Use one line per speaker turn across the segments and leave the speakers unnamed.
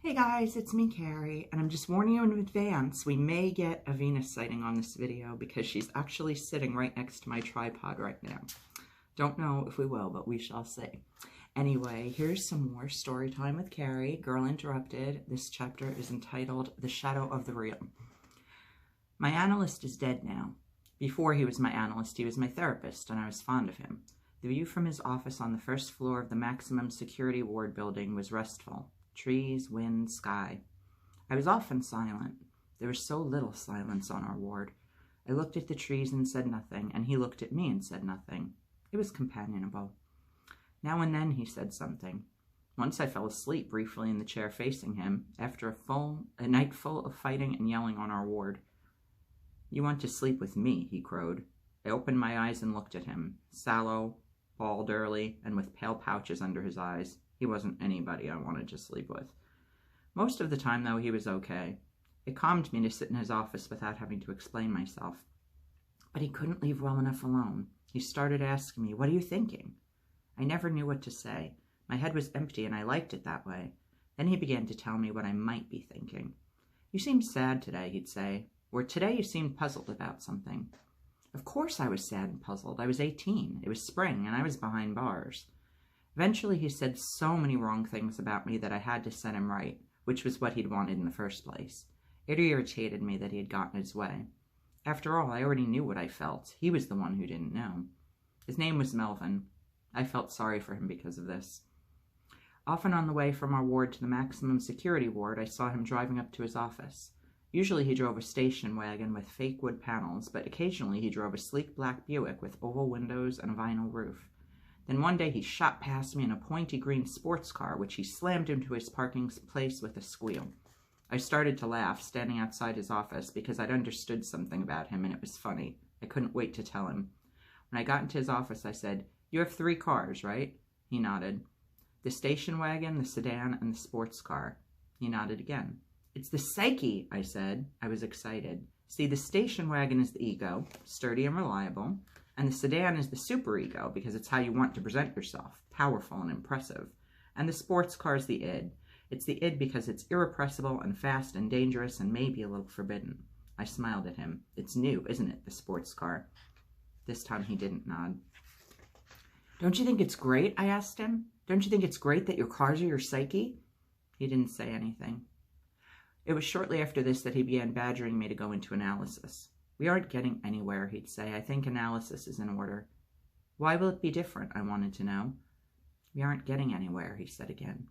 Hey guys, it's me, Carrie, and I'm just warning you in advance, we may get a Venus sighting on this video because she's actually sitting right next to my tripod right now. Don't know if we will, but we shall see. Anyway, here's some more story time with Carrie, Girl Interrupted. This chapter is entitled The Shadow of the Real. My analyst is dead now. Before he was my analyst, he was my therapist, and I was fond of him. The view from his office on the first floor of the maximum security ward building was restful. Trees, wind, sky. I was often silent. There was so little silence on our ward. I looked at the trees and said nothing, and he looked at me and said nothing. It was companionable. Now and then he said something. Once I fell asleep briefly in the chair facing him, after a night full of fighting and yelling on our ward. "You want to sleep with me," he crowed. I opened my eyes and looked at him, sallow, bald early, and with pale pouches under his eyes. He wasn't anybody I wanted to sleep with. Most of the time, though, he was okay. It calmed me to sit in his office without having to explain myself. But he couldn't leave well enough alone. He started asking me, "What are you thinking?" I never knew what to say. My head was empty, and I liked it that way. Then he began to tell me what I might be thinking. "You seem sad today," he'd say. Or, "Today you seemed puzzled about something." Of course I was sad and puzzled. I was 18. It was spring, and I was behind bars. Eventually, he said so many wrong things about me that I had to set him right, which was what he'd wanted in the first place. It irritated me that he had gotten his way. After all, I already knew what I felt. He was the one who didn't know. His name was Melvin. I felt sorry for him because of this. Often on the way from our ward to the maximum security ward, I saw him driving up to his office. Usually he drove a station wagon with fake wood panels, but occasionally he drove a sleek black Buick with oval windows and a vinyl roof. Then one day he shot past me in a pointy green sports car, which he slammed into his parking place with a squeal. I started to laugh, standing outside his office, because I'd understood something about him, and it was funny. I couldn't wait to tell him. When I got into his office, I said, "You have 3 cars, right?" He nodded. "The station wagon, the sedan, and the sports car." He nodded again. "It's the psyche," I said. I was excited. See, the station wagon is the ego, sturdy and reliable. And the sedan is the superego, because it's how you want to present yourself, powerful and impressive. And the sports car is the id. It's the id because it's irrepressible and fast and dangerous and maybe a little forbidden. I smiled at him. "It's new, isn't it, the sports car?" This time he didn't nod. "Don't you think it's great?" I asked him. "Don't you think it's great that your cars are your psyche?" He didn't say anything. It was shortly after this that he began badgering me to go into analysis. "We aren't getting anywhere," he'd say. "I think analysis is in order." "Why will it be different?" I wanted to know. "We aren't getting anywhere," he said again.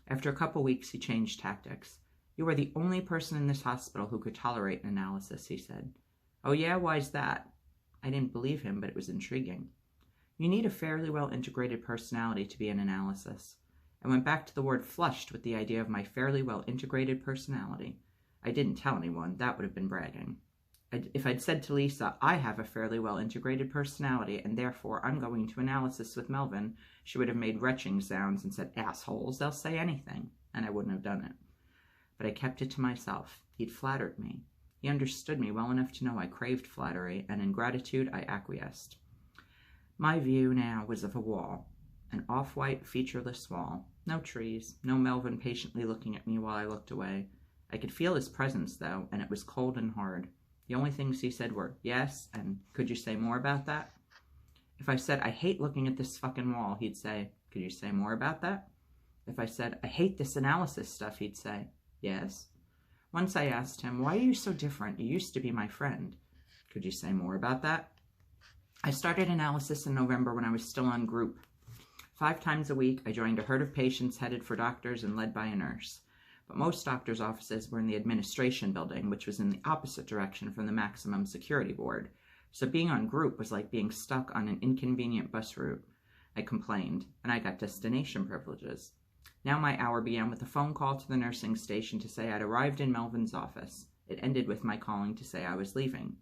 After a couple weeks, he changed tactics. "You are the only person in this hospital who could tolerate an analysis," he said. "Oh yeah? Why's that?" I didn't believe him, but it was intriguing. "You need a fairly well-integrated personality to be an analysis." I went back to the ward flushed with the idea of my fairly well-integrated personality. I didn't tell anyone. That would have been bragging. If I'd said to Lisa, "I have a fairly well-integrated personality, and therefore I'm going to analysis with Melvin," she would have made retching sounds and said, "Assholes, they'll say anything," and I wouldn't have done it. But I kept it to myself. He'd flattered me. He understood me well enough to know I craved flattery, and in gratitude I acquiesced. My view now was of a wall, an off-white, featureless wall. No trees, no Melvin patiently looking at me while I looked away. I could feel his presence, though, and it was cold and hard. The only things he said were, "Yes," and "Could you say more about that?" If I said, "I hate looking at this fucking wall," he'd say, "Could you say more about that?" If I said, "I hate this analysis stuff," he'd say, "Yes." Once I asked him, "Why are you so different? You used to be my friend." "Could you say more about that?" I started analysis in November when I was still on group. 5 times a week, I joined a herd of patients headed for doctors and led by a nurse. But most doctors' offices were in the administration building, which was in the opposite direction from the maximum security ward. So being on group was like being stuck on an inconvenient bus route. I complained, and I got destination privileges. Now my hour began with a phone call to the nursing station to say I'd arrived in Melvin's office. It ended with my calling to say I was leaving.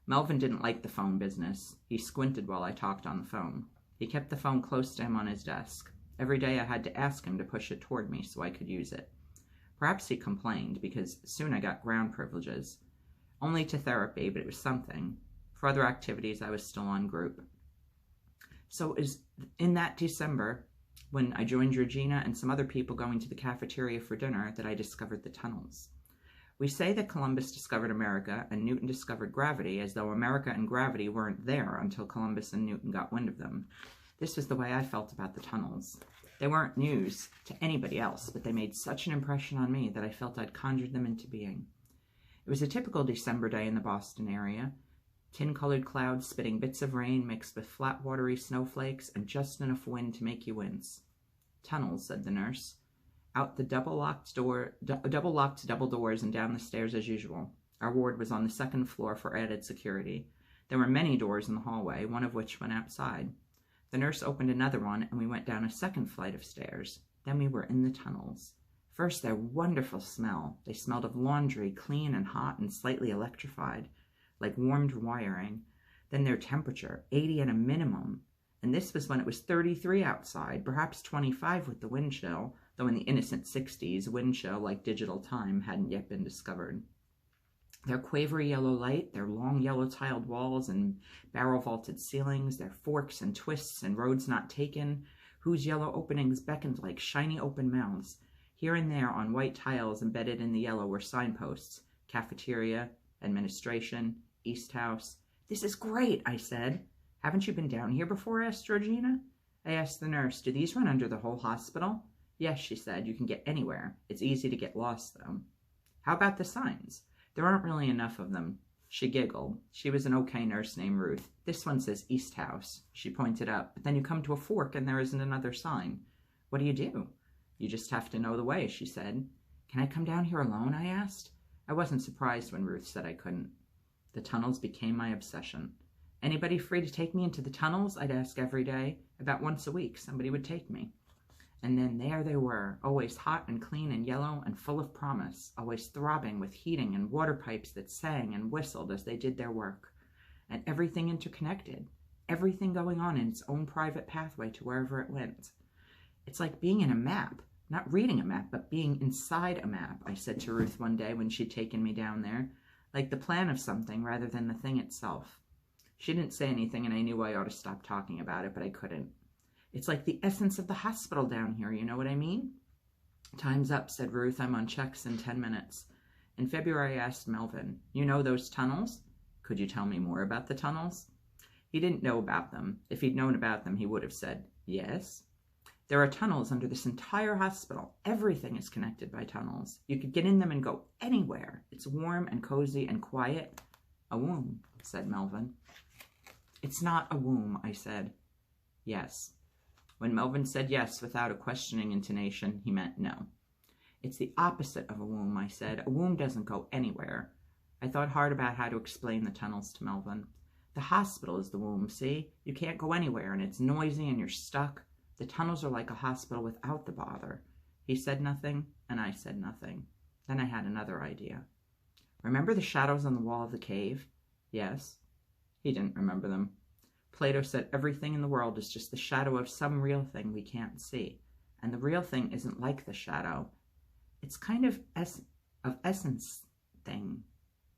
Melvin didn't like the phone business. He squinted while I talked on the phone. He kept the phone close to him on his desk. Every day I had to ask him to push it toward me so I could use it. Perhaps he complained, because soon I got ground privileges. Only to therapy, but it was something. For other activities, I was still on group. So it was in that December when I joined Georgina and some other people going to the cafeteria for dinner that I discovered the tunnels. We say that Columbus discovered America and Newton discovered gravity, as though America and gravity weren't there until Columbus and Newton got wind of them. This was the way I felt about the tunnels. They weren't news to anybody else, but they made such an impression on me that I felt I'd conjured them into being. It was a typical December day in the Boston area. Tin-colored clouds spitting bits of rain mixed with flat, watery snowflakes and just enough wind to make you wince. Tunnels, said the nurse. Out the double-locked double doors and down the stairs as usual. Our ward was on the second floor for added security. There were many doors in the hallway, one of which went outside. The nurse opened another one, and we went down a second flight of stairs. Then we were in the tunnels. First, their wonderful smell. They smelled of laundry, clean and hot and slightly electrified, like warmed wiring. Then their temperature, 80 at a minimum. And this was when it was 33 outside, perhaps 25 with the wind chill, though in the innocent 60s, wind chill, like digital time, hadn't yet been discovered. Their quavery yellow light, their long yellow tiled walls and barrel-vaulted ceilings, their forks and twists and roads not taken, whose yellow openings beckoned like shiny open mouths. Here and there on white tiles embedded in the yellow were signposts, cafeteria, administration, East House. This is great, I said. Haven't you been down here before? Asked Georgina. I asked the nurse, do these run under the whole hospital? Yes, she said, you can get anywhere. It's easy to get lost, though. How about the signs? There aren't really enough of them. She giggled. She was an okay nurse named Ruth. This one says East House. She pointed up, but then you come to a fork and there isn't another sign. What do? You just have to know the way, she said. Can I come down here alone? I asked. I wasn't surprised when Ruth said I couldn't. The tunnels became my obsession. Anybody free to take me into the tunnels? I'd ask every day. About once a week, somebody would take me. And then there they were, always hot and clean and yellow and full of promise, always throbbing with heating and water pipes that sang and whistled as they did their work. And everything interconnected, everything going on in its own private pathway to wherever it went. It's like being in a map, not reading a map, but being inside a map, I said to Ruth one day when she'd taken me down there, like the plan of something rather than the thing itself. She didn't say anything and I knew I ought to stop talking about it, but I couldn't. It's like the essence of the hospital down here, you know what I mean? Time's up, said Ruth. I'm on checks in 10 minutes. In February, I asked Melvin, you know those tunnels? Could you tell me more about the tunnels? He didn't know about them. If he'd known about them, he would have said, yes. There are tunnels under this entire hospital. Everything is connected by tunnels. You could get in them and go anywhere. It's warm and cozy and quiet. A womb, said Melvin. It's not a womb, I said. Yes. When Melvin said yes without a questioning intonation, he meant no. It's the opposite of a womb, I said. A womb doesn't go anywhere. I thought hard about how to explain the tunnels to Melvin. The hospital is the womb, see? You can't go anywhere, and it's noisy, and you're stuck. The tunnels are like a hospital without the bother. He said nothing, and I said nothing. Then I had another idea. Remember the shadows on the wall of the cave? Yes. He didn't remember them. Plato said everything in the world is just the shadow of some real thing we can't see. And the real thing isn't like the shadow. It's kind of essence thing.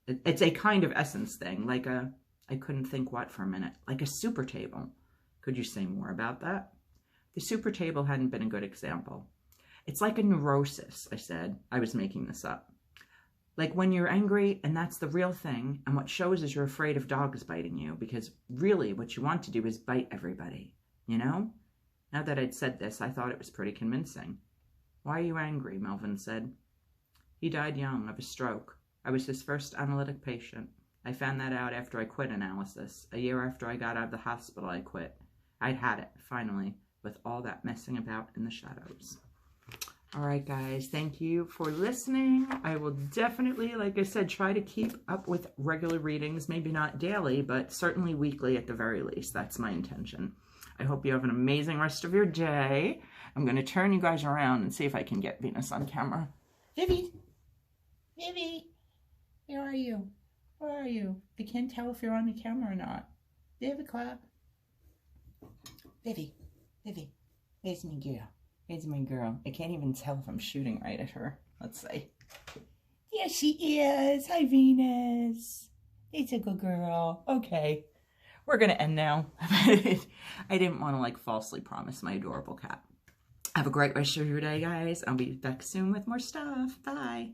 It's a kind of essence thing, like a, I couldn't think what for a minute, like a super table. Could you say more about that? The super table hadn't been a good example. It's like a neurosis, I said. I was making this up. Like when you're angry and that's the real thing, and what shows is you're afraid of dogs biting you, because really what you want to do is bite everybody, you know? Now that I'd said this, I thought it was pretty convincing. Why are you angry? Melvin said. He died young of a stroke. I was his first analytic patient. I found that out after I quit analysis. A year after I got out of the hospital, I quit. I'd had it, finally, with all that messing about in the shadows. All right, guys, thank you for listening. I will definitely, like I said, try to keep up with regular readings, maybe not daily, but certainly weekly at the very least. That's my intention. I hope you have an amazing rest of your day. I'm going to turn you guys around and see if I can get Venus on camera. Vivi, where are you? Where are you? I can't tell if you're on the camera or not. Vivica. Vivi, where's my girl? Here's my girl. I can't even tell if I'm shooting right at her. Let's see. There she is. Hi, Venus. It's a good girl. Okay. We're going to end now. I didn't want to, like, falsely promise my adorable cat. Have a great rest of your day, guys. I'll be back soon with more stuff. Bye.